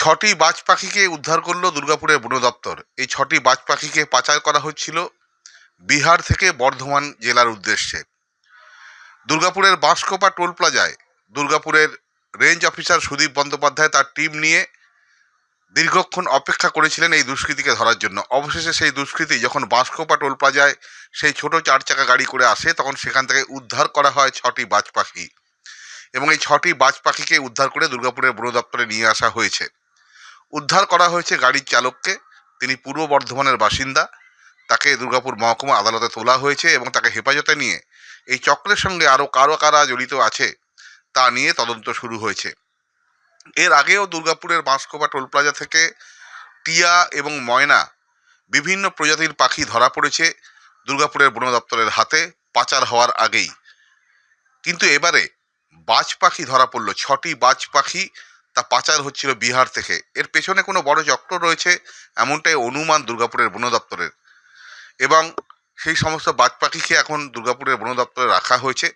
ছটি বাজ পাখিকে উদ্ধার করল দুর্গাপুরের বন দপ্তর। এই ছটি বাজ পাখিকে পাচার করা হচ্ছিল বিহার থেকে বর্ধমান জেলার উদ্দেশ্যে। দুর্গাপুরের বাঁশকোপা টোল প্লাজায় দুর্গাপুরের রেঞ্জ অফিসার সুদীপ বন্দ্যোপাধ্যায় তার টিম নিয়ে দীর্ঘক্ষণ অপেক্ষা করেছিলেন এই দুষ্কৃতীকে ধরার জন্য। অবশেষে সেই দুষ্কৃতী যখন বাঁশকোপা টোল প্লাজায় সেই ছোট 4 চাকা গাড়ি করে আসে, তখন সেখান থেকে উদ্ধার করা হয় 6টি বাজ পাখি, এবং এই 6টি বাজ পাখিকে উদ্ধার করে দুর্গাপুরের বন দপ্তরে নিয়ে আসা হয়েছে। উদ্ধার করা হয়েছে গাড়ির চালককে। তিনি পূর্ব বর্ধমানের বাসিন্দা। তাকে দুর্গাপুর মহকুমা আদালতে তোলা হয়েছে এবং তাকে হেফাজতে নিয়ে এই চক্রের সঙ্গে আরও কারা জড়িত আছে তা নিয়ে তদন্ত শুরু হয়েছে। এর আগেও দুর্গাপুরের বাঁশকোপা টোল প্লাজা থেকে টিয়া এবং ময়না বিভিন্ন প্রজাতির পাখি ধরা পড়েছে দুর্গাপুরের বন দপ্তরের হাতে পাচার হওয়ার আগেই। কিন্তু এবারে বাজ পাখি ধরা পড়ল, 6টি বাজ পাখি, তা পাচার হচ্ছিল বিহার থেকে। এর পেছনে কোনো বড় চক্র রয়েছে এমনটাই অনুমান দুর্গাপুরের বন দপ্তরের, এবং সেই সমস্ত বাজ পাখিকে এখন দুর্গাপুরের বন দপ্তরে রাখা হয়েছে।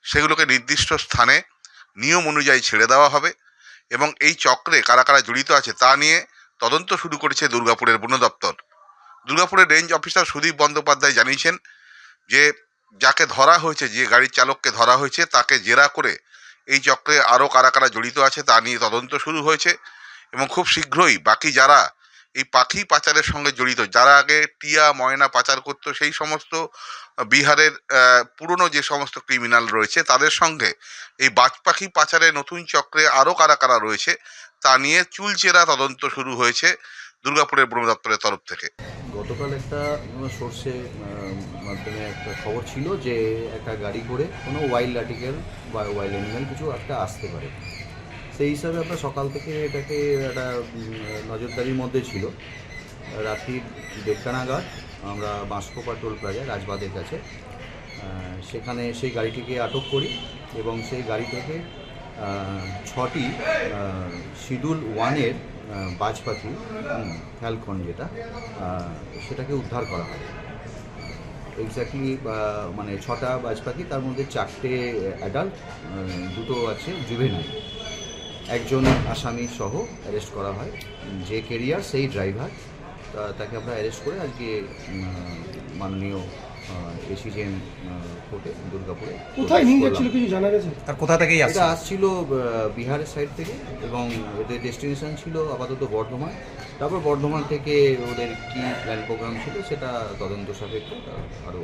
সেগুলোকে নির্দিষ্ট স্থানে নিয়ম অনুযায়ী ছেড়ে দেওয়া হবে, এবং এই চক্রে কারা জড়িত আছে তা নিয়ে তদন্ত শুরু করেছে দুর্গাপুরের বন দপ্তর। দুর্গাপুরের রেঞ্জ অফিসার সুদীপ বন্দ্যোপাধ্যায় জানিয়েছেন যে যাকে ধরা হয়েছে, যে গাড়ির চালককে ধরা হয়েছে, তাকে জেরা করে এই চক্রে আরও কারা জড়িত আছে তা নিয়ে তদন্ত শুরু হয়েছে, এবং খুব শীঘ্রই বাকি যারা এই পাখি পাচারের সঙ্গে জড়িত, যারা আগে টিয়া ময়না পাচার করতো, সেই সমস্ত বিহারের পুরনো যে সমস্ত ক্রিমিনাল রয়েছে তাদের সঙ্গে এই বাজ পাখি পাচারের নতুন চক্রে আরও কারা রয়েছে তা নিয়ে চুলচেরা তদন্ত শুরু হয়েছে দুর্গাপুরের বন দপ্তরের তরফ থেকে। গতকাল একটা সোর্সে মাধ্যমে একটা খবর ছিল যে একটা গাড়ি করে কোনো ওয়াইল্ড আর্টিকেল বা ওয়াইল্ড অ্যানিম্যাল কিছু একটা আসতে পারে। সেই হিসাবে আমরা সকাল থেকে এটাকে একটা নজরদারির মধ্যে ছিল। রাত্রি 1:30 নাগাদ আমরা বাঁশকোপা টোল প্লাজা রাজবাঁধের কাছে সেখানে সেই গাড়িটিকে আটক করি, এবং সেই গাড়ি থেকে 6টি শিডিউল 1-এর বাজ পাখি, ফ্যালকন যেটা, সেটাকে উদ্ধার করা হয়। এক্স্যাক্টলি মানে 6টা বাজ পাখি, তার মধ্যে 4টে অ্যাডাল্ট, 2টো আছে জুভেনাইল। একজন আসামি সহ অ্যারেস্ট করা হয়, যে ক্যারিয়ার সেই ড্রাইভার। তাকে আমরা অ্যারেস্ট করে আজকে মাননীয় এসিজেএম কোর্টে দুর্গাপুরে। কোথায় নিয়ে যাচ্ছিল কিছু জানা গেছে? আর কোথা থেকেই এটা আসছিল বিহারের সাইড থেকে, এবং এদের ডেস্টিনেশন ছিল আপাতত বর্ধমান। তারপর বর্ধমান থেকে ওদের কী প্ল্যান প্রোগ্রাম ছিল সেটা তদন্ত সাপেক্ষে আরও